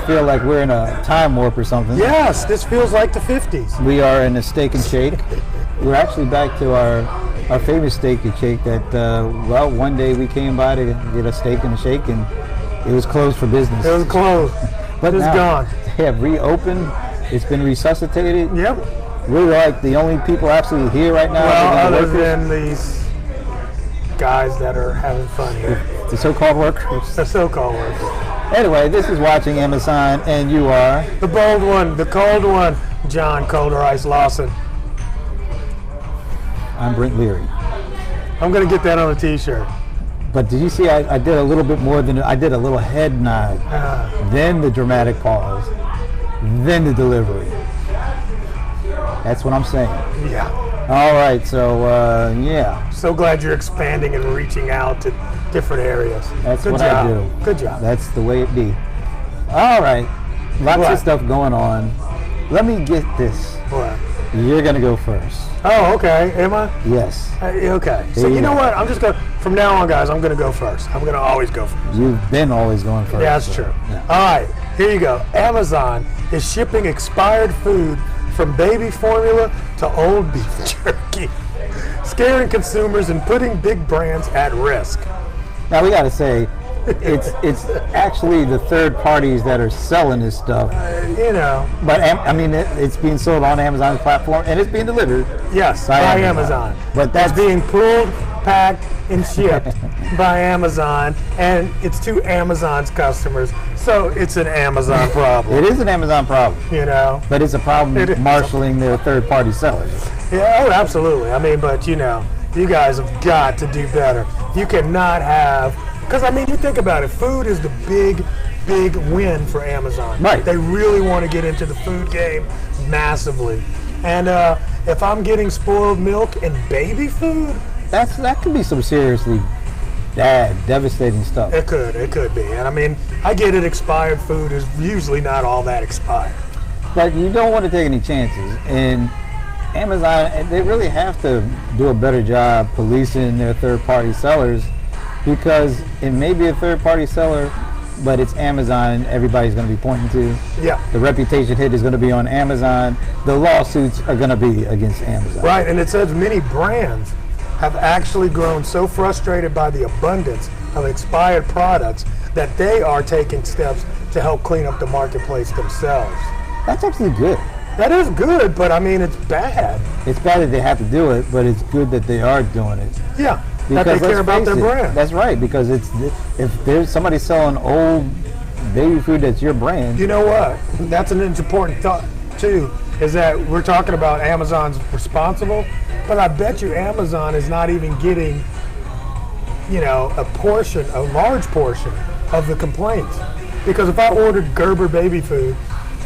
feel like we're in a time warp or something. Yes, this feels like the 50s. We are in a Steak and Shake. We're actually back to our famous Steak and Shake that, well, one day we came by to get a steak and a shake, and it was closed for business. It was closed. But it's now gone. They have reopened. It's been resuscitated. Yep. We're like the only people actually here right now. Well, other than these guys that are having fun here. The so-called workers. The so-called workers. Anyway, this is Watching Amazon, and you are? The bold one, the cold one, John Colder Ice Lawson. I'm Brent Leary. I'm going to get that on a t-shirt. But did you see I did a little bit more than, I did a little head nod, then the dramatic pause, then the delivery. That's what I'm saying. Yeah. All right, so yeah. So glad you're expanding and reaching out to different areas. That's Good what job. I do. Good job. That's the way it be. All right, lots What? of stuff going on. Let me get this. What? You're gonna go first. Oh, okay. Am I? Yes. Okay. So There you you know go. what? I'm just going to, from now on, guys, I'm going to go first. I'm going to always go first. You've been always going first. Yeah, that's so, true. yeah. All right, here you go. Amazon is shipping expired food from baby formula to old beef jerky, scaring consumers and putting big brands at risk. Now we gotta say, it's actually the third parties that are selling this stuff. You know, But I mean, it's being sold on Amazon's platform and it's being delivered. yes, By by Amazon. Amazon. But that's It's being pulled, packed, and shipped by Amazon, and it's to Amazon's customers. So it's an Amazon problem. It is an Amazon problem, You know. but it's a problem It is. marshaling their third-party sellers. Yeah, oh, absolutely. I mean, but you know, you guys have got to do better. You cannot have, because I mean, you think about it, food is the big win for Amazon. Right. They really want to get into the food game massively. And if I'm getting spoiled milk and baby food, That could be some seriously bad, devastating stuff. it could be. And I mean, I get it, expired food is usually not all that expired. But you don't want to take any chances. And Amazon, they really have to do a better job policing their third-party sellers, because it may be a third-party seller, but it's Amazon everybody's going to be pointing to. Yeah. The reputation hit is going to be on Amazon. The lawsuits are going to be against Amazon. Right, and it says many brands have actually grown so frustrated by the abundance of expired products that they are taking steps to help clean up the marketplace themselves. That's actually good. That is good, but I mean, it's bad. It's bad that they have to do it, but it's good that they are doing it. Yeah, that they Because care let's about their face it, brand. That's right, because if there's somebody selling old baby food that's your brand, You know what? That's an important thought, too, is that we're talking about Amazon's responsible, but I bet you Amazon is not even getting, you know, a large portion of the complaints. Because if I ordered Gerber baby food,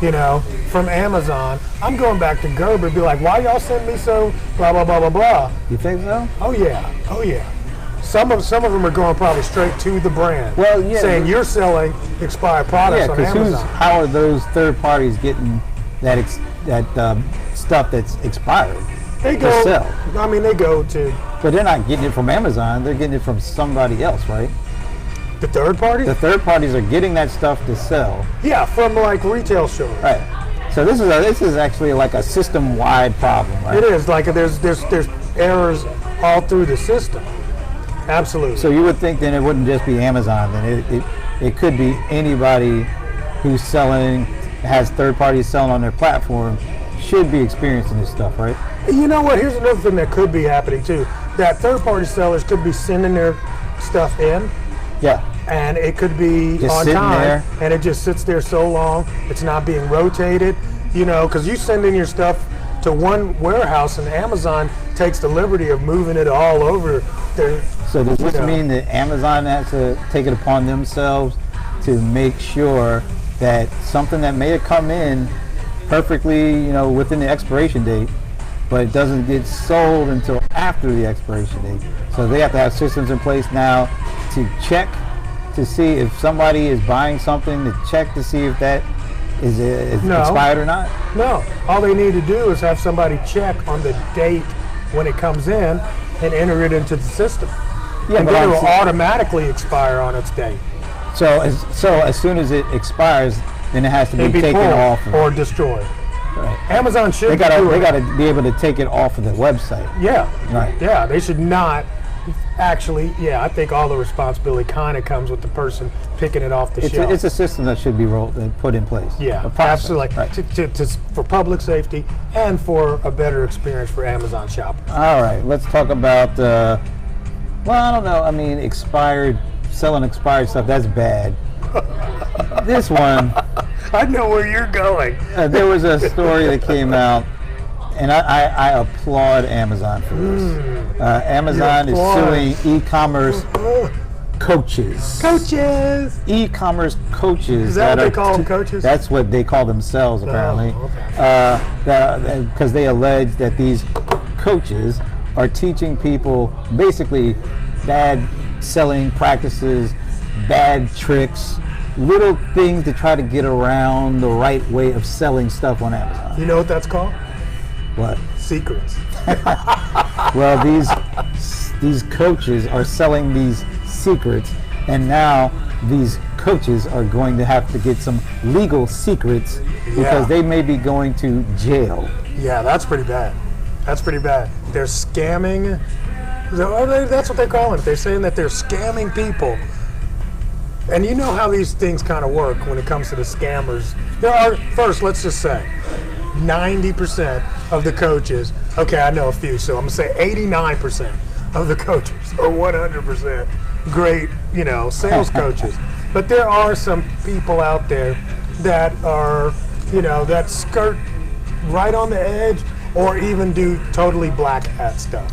you know, from Amazon, I'm going back to Gerber and be like, why y'all send me so blah, blah, blah, blah, blah. you think so? Oh yeah. Some of them are going probably straight to the brand. Well, yeah. Saying you're selling expired products Yeah, on because Amazon. how are those third parties getting that stuff that's expired They to go. sell? I mean, they go to But they're not getting it from Amazon. They're getting it from somebody else, right? the third party. The third parties are getting that stuff to sell. Yeah, from like retail stores. Right. So this is actually like a system-wide problem, right? It is like there's errors all through the system. Absolutely. So you would think then it wouldn't just be Amazon. Then it could be anybody who's selling, has third parties selling on their platform, should be experiencing this stuff, right? You know what? Here's another thing that could be happening too. That third party sellers could be sending their stuff in, Yeah. and it could be Just on sitting time, there. and it just sits there so long, it's not being rotated, you know, because you send in your stuff to one warehouse and Amazon takes the liberty of moving it all over their. So does this you know. mean that Amazon has to take it upon themselves to make sure that something that may have come in perfectly, you know, within the expiration date, but it doesn't get sold until after the expiration date? So they have to have systems in place now to check to see if somebody is buying something, to check to see if that is No. expired or not? No, all they need to do is have somebody check on the date when it comes in and enter it into the system. Yeah, and but then it I'm will saying- automatically expire on its date. So as soon as it expires, then it has to be It'd be taken pulled off. or destroyed. Right. Amazon should They gotta do it. be able to take it off of the website. Yeah. Right. Yeah, they should not actually. Yeah, I think all the responsibility kind of comes with the person picking it off the shelf. It's a system that should be put in place. Yeah, A process. absolutely. Right. For public safety and for a better experience for Amazon shoppers. All right, let's talk about. Well, I don't know. I mean, selling expired stuff. That's bad. This one. I know where you're going. There was a story that came out, and I applaud Amazon for this. Amazon is suing e-commerce coaches. Coaches. E-commerce coaches. Is that what they call them, coaches? That's what they call themselves, apparently. Okay. Because they allege that these coaches are teaching people basically bad selling practices, bad tricks, little things to try to get around the right way of selling stuff on Amazon. You know what that's called? What? Secrets. Well, these coaches are selling these secrets, and now these coaches are going to have to get some legal secrets because they may be going to jail. Yeah, that's pretty bad. That's pretty bad. They're scamming. That's what they're calling it. They're saying that they're scamming people. And you know how these things kind of work when it comes to the scammers. There are, first, let's just say, 90% of the coaches, okay, I know a few, so I'm going to say 89% of the coaches are 100% great, sales coaches. But there are some people out there that are, that skirt right on the edge or even do totally black hat stuff.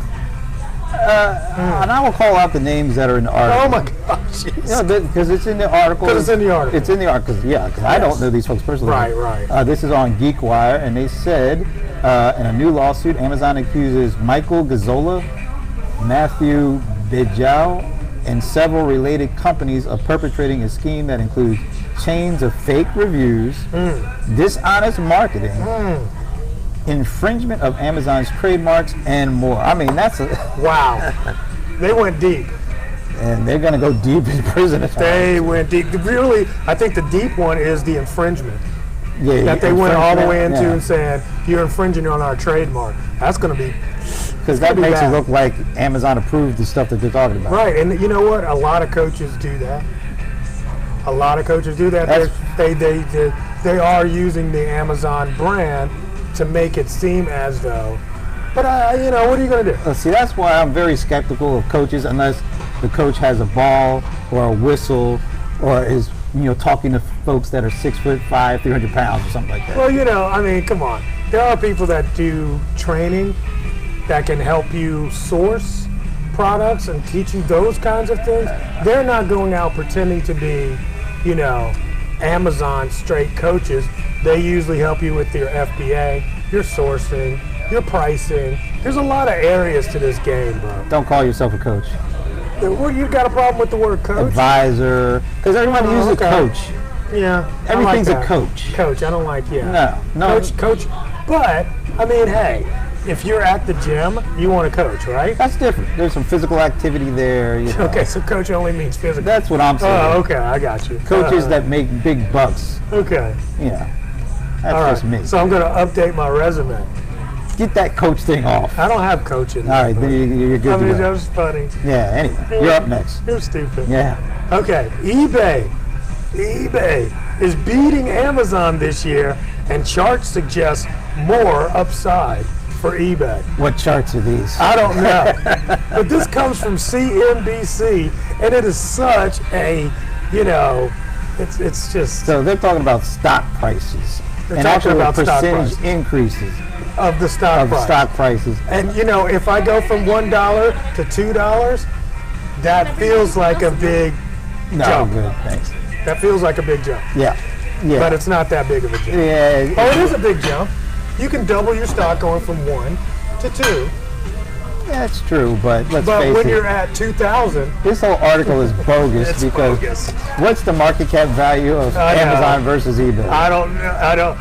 And I will call out the names that are in the article. Oh my gosh. Because it's in the article. Because it's in the article. It's in the article, because I don't know these folks personally. Right. This is on GeekWire, and they said in a new lawsuit, Amazon accuses Michael Gazzola, Matthew Bejau, and several related companies of perpetrating a scheme that includes chains of fake reviews, dishonest marketing, infringement of Amazon's trademarks, and more. I mean, that's wow. They went deep. And they're going to go deep in prison. They went deep. Really, I think the deep one is the infringement. Yeah, that they went all the way into and saying, you're infringing on our trademark. That's going to be... Because that makes it look like Amazon approved the stuff that they're talking about. Right, and you know what? A lot of coaches do that. A lot of coaches do that. They are using the Amazon brand to make it seem as though. But what are you going to do? See, that's why I'm very skeptical of coaches unless the coach has a ball or a whistle or is talking to folks that are 6'5", 300 pounds or something like that. Well, come on. There are people that do training that can help you source products and teach you those kinds of things. They're not going out pretending to be, Amazon straight coaches. They usually help you with your FBA, your sourcing, your pricing. There's a lot of areas to this game, bro. Don't call yourself a coach. Well, you got a problem with the word coach? Advisor, because everybody uses coach. Yeah, everything's like a coach. Coach, I don't like No. Coach. But hey, if you're at the gym, you want to coach, right? That's different. There's some physical activity there. Okay, so coach only means physical. That's what I'm saying. Oh, okay, I got you. Coaches that make big bucks. Okay. That's just me. So I'm going to update my resume. Get that coach thing off. I don't have coaching. All right, then you're good to go. That was funny. Yeah, anyway, you're up next. You're stupid. Yeah. Okay, eBay is beating Amazon this year, and charts suggest more upside for eBay. What charts are these? I don't know. But this comes from CNBC, and it is such a, it's just... So they're talking about stock prices. They're and talking actually about percentage stock increases of the stock price. Stock prices. And, if I go from $1 to $2, that feels like a big jump. Good, thanks. That feels like a big jump. Yeah. But it's not that big of a jump. Yeah. Oh, it is a big jump. You can double your stock going from 1 to 2. Yeah, it's true, but let's face it. But when you're at 2,000, this whole article is bogus it's because bogus. What's the market cap value of Amazon versus eBay? I don't.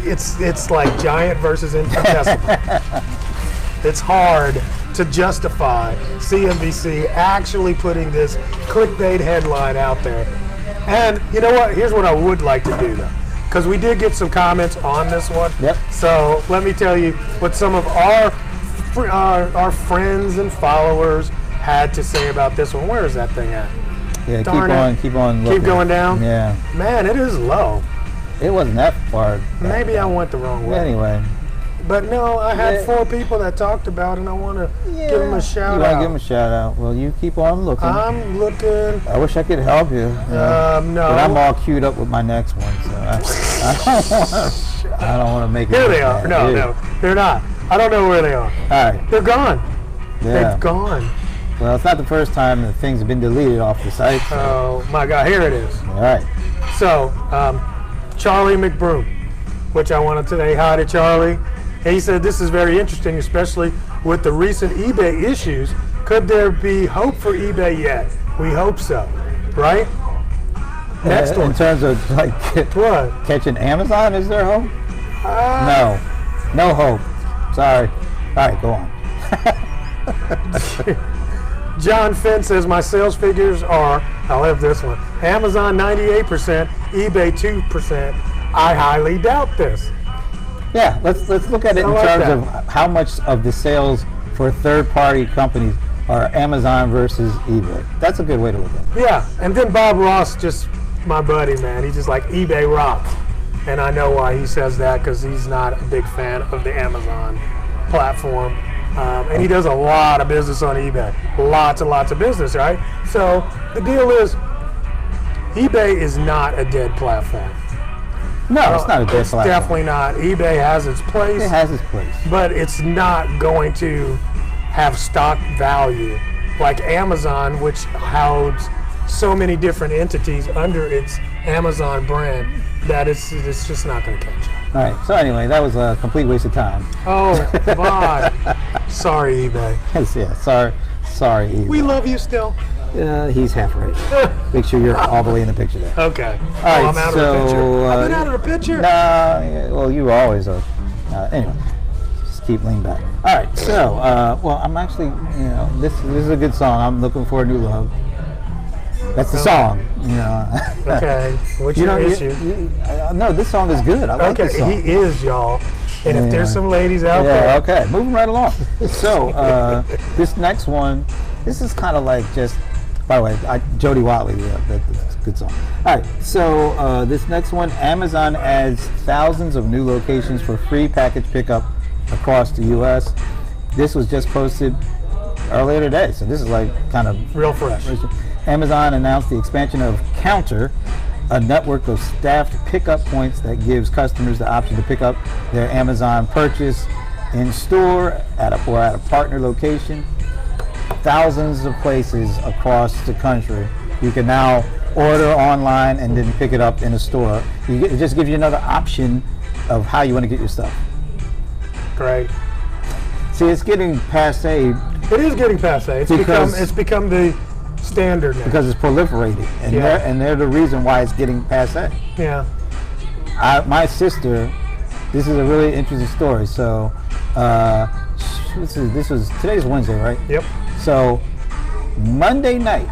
It's like giant versus infinitesimal. It's hard to justify CNBC actually putting this clickbait headline out there And you know what? Here's what I would like to do though, because we did get some comments on this one. Yep. So let me tell you what some of our friends and followers had to say about this one. Where is that thing at? Yeah, Darn it. keep on looking. Keep going down? Yeah. Man, it is low. It wasn't that far. Maybe I went the wrong way. Anyway. But no, I had Yeah. 4 people that talked about it, and I want to give them a shout You want to out. give them a shout out? Well, you keep on looking. I'm looking. I wish I could help you. No. But I'm all queued up with my next one, so I don't want to make it. Here look they are. bad. No, Yeah. no, they're not. I don't know where they are. All right. They're gone. Yeah. They've gone. Well, it's not the first time that things have been deleted off the site. So. Oh my God, here it is. All right. So, Charlie McBroom, which I wanted to say hi to Charlie. He said this is very interesting, especially with the recent eBay issues. Could there be hope for eBay yet? We hope so, right? Next In one. terms of like What? catching Amazon, is there hope? No hope. Sorry. All right, go on. John Finn says my sales figures are, I'll have this one, Amazon 98%, eBay 2%. I highly doubt this. Yeah, let's look at it I in like terms that. of how much of the sales for third-party companies are Amazon versus eBay. That's a good way to look at it. Yeah, and then Bob Ross, just my buddy, man. He's just like, eBay rocks. And I know why he says that, because he's not a big fan of the Amazon platform. And he does a lot of business on eBay. Lots and lots of business, right? So the deal is, eBay is not a dead platform. No, it's not a dead It's platform. definitely not. eBay has its place. It has its place. But it's not going to have stock value like Amazon, which houses so many different entities under its Amazon brand that it's just not going to catch up. All right. So anyway, that was a complete waste of time. Oh, bye. Sorry, eBay. Yeah. Sorry. eBay. We love you still. He's half right. Make sure you're all the way in the picture there. Okay. All right, I'm out of the so, picture. I've been out of the picture. Nah. Yeah, well, you always are. Anyway, just keep leaning back. All right. So, well, I'm actually, this is a good song. I'm looking for a new love. That's the song. Okay. What's your issue? No, this song is good. I like this song. He is, y'all. And if there's some ladies out Yeah, there. okay. Moving right along. So, this next one, this is kind of like just, by the way, Jody Watley, that's a good song. All right, so this next one, Amazon adds thousands of new locations for free package pickup across the U.S. This was just posted earlier today, so this is like kind of Real fresh. Amazon announced the expansion of Counter, a network of staffed pickup points that gives customers the option to pick up their Amazon purchase in store or at a partner location. Thousands of places across the country. You can now order online and then pick it up in a store. It just gives you another option of how you want to get your stuff. Great. See, it's getting passe It is getting passe. It's become the standard now. because it's proliferated, and Yeah. they're the reason why it's getting passe. Yeah. My sister, this is a really interesting story. So, today's Wednesday, right? Yep. So, Monday night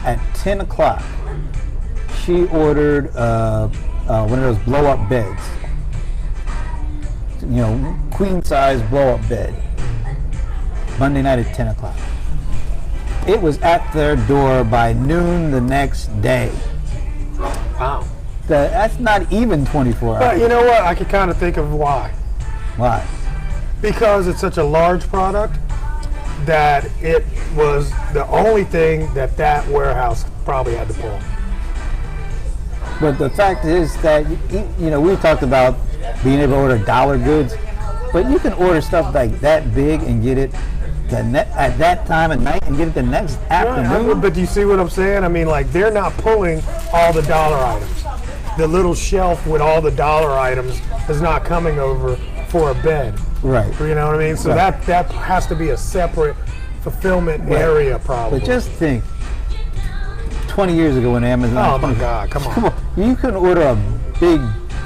at 10 o'clock, she ordered one of those blow-up beds. Queen size blow-up bed. Monday night at 10 o'clock. It was at their door by noon the next day. Wow. That's not even 24 hours. But you know what? I could kind of think of why. Why? Because it's such a large product that it was the only thing that warehouse probably had to pull. But the fact is that, we talked about being able to order dollar goods, but you can order stuff like that big and get it at that time of night and get it the next afternoon. But do you see what I'm saying? I mean, like, they're not pulling all the dollar items. The little shelf with all the dollar items is not coming over for a bed. Right. You know what I mean? So Right. that has to be a separate fulfillment area probably. But just think, 20 years ago when Amazon... Oh my God, come on. Come on, you couldn't order a big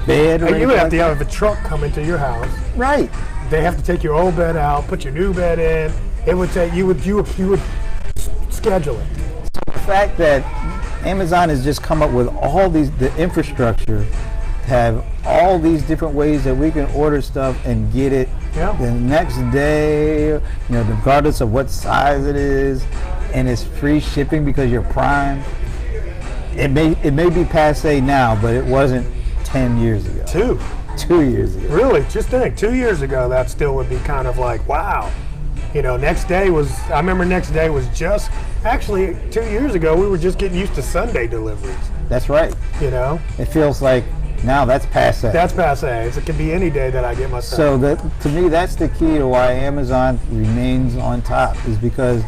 bed or And you anything have like to that. have a truck come into your house. Right. They have to take your old bed out, put your new bed in. It would take you would schedule it. The fact that Amazon has just come up with all the infrastructure to have all these different ways that we can order stuff and get it the next day, regardless of what size it is, and it's free shipping because you're Prime. It may be passe now, but it wasn't 10 years ago. 2 years ago. Really? Just think, 2 years ago, that still would be kind of like, wow. Next day was, I remember next day was just, actually 2 years ago, we were just getting used to Sunday deliveries. That's right. It feels like now that's passe. That's passe. It can be any day that I get my stuff. So to me, that's the key to why Amazon remains on top, is because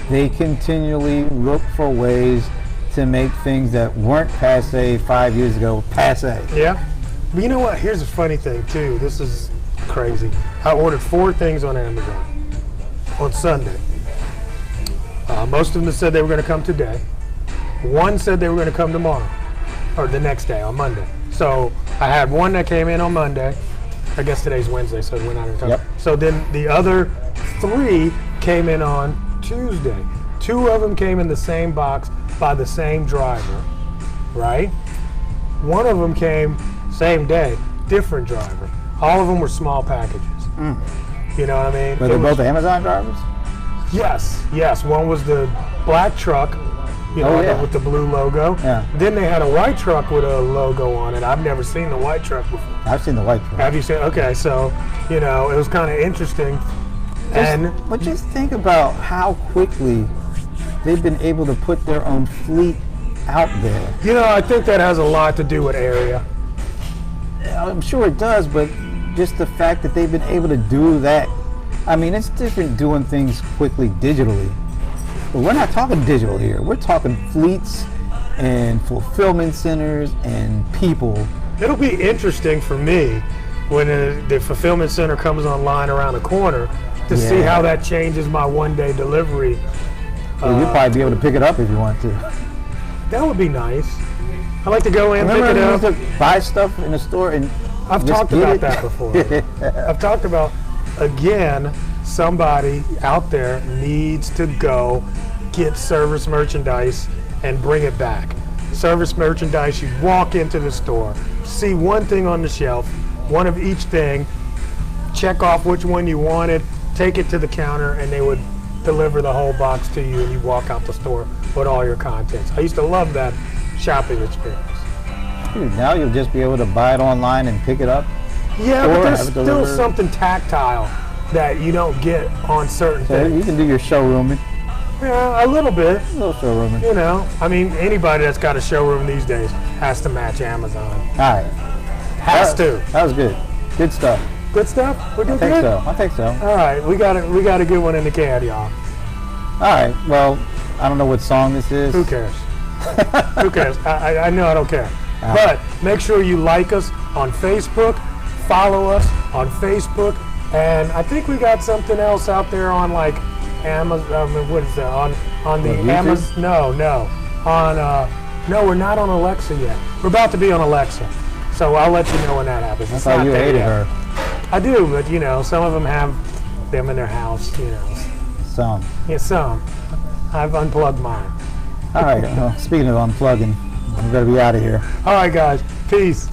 they continually look for ways to make things that weren't passe 5 years ago passe. Yeah. But you know what? Here's a funny thing, too. This is crazy. I ordered 4 things on Amazon on Sunday. Most of them said they were going to come today. One said they were going to come tomorrow, or the next day, on Monday. So I had one that came in on Monday. I guess today's Wednesday, so we're not even talking. Yep. So then the other 3 came in on Tuesday. 2 of them came in the same box by the same driver, right? One of them came same day, different driver. All of them were small packages. You know what I mean? Were they both Amazon drivers? Yes. One was the black truck, with the blue logo. Yeah. Then they had a white truck with a logo on it. I've never seen the white truck before. I've seen the white truck. Have you seen? Okay, so it was kind of interesting. But just think about how quickly they've been able to put their own fleet out there. I think that has a lot to do with area. I'm sure it does, but just the fact that they've been able to do that. I mean, it's different doing things quickly digitally. But we're not talking digital here. We're talking fleets and fulfillment centers and people. It'll be interesting for me when the fulfillment center comes online around the corner to see how that changes my one-day delivery. Well, you'll probably be able to pick it up if you want to. That would be nice. I like to go in, pick it up. To buy stuff in the store and I've talked about that before. I've talked about, again, somebody out there needs to go get service merchandise and bring it back. Service merchandise, you walk into the store, see one thing on the shelf, one of each thing, check off which one you wanted, take it to the counter, and they would deliver the whole box to you, and you walk out the store with all your contents. I used to love that shopping experience. Dude, now you'll just be able to buy it online and pick it up. Yeah, but there's still something tactile that you don't get on certain things. You can do your showrooming. Yeah, a little bit. A little showrooming. I mean, anybody that's got a showroom these days has to match Amazon. All right. Has to. That was good. Good stuff. Good stuff? We're doing good? I think so. All right, we got a good one in the can, y'all. All right, well, I don't know what song this is. Who cares? Who cares? I know I don't care. But make sure you like us on Facebook, follow us on Facebook, and I think we got something else out there on like Amazon. What is that? On the Amazon? No. No, we're not on Alexa yet. We're about to be on Alexa, so I'll let you know when that happens. I thought you hated her. I do, but some of them have them in their house. Some. Yeah, some. I've unplugged mine. All right. Well, speaking of unplugging, I'm going to be out of here. All right, guys. Peace.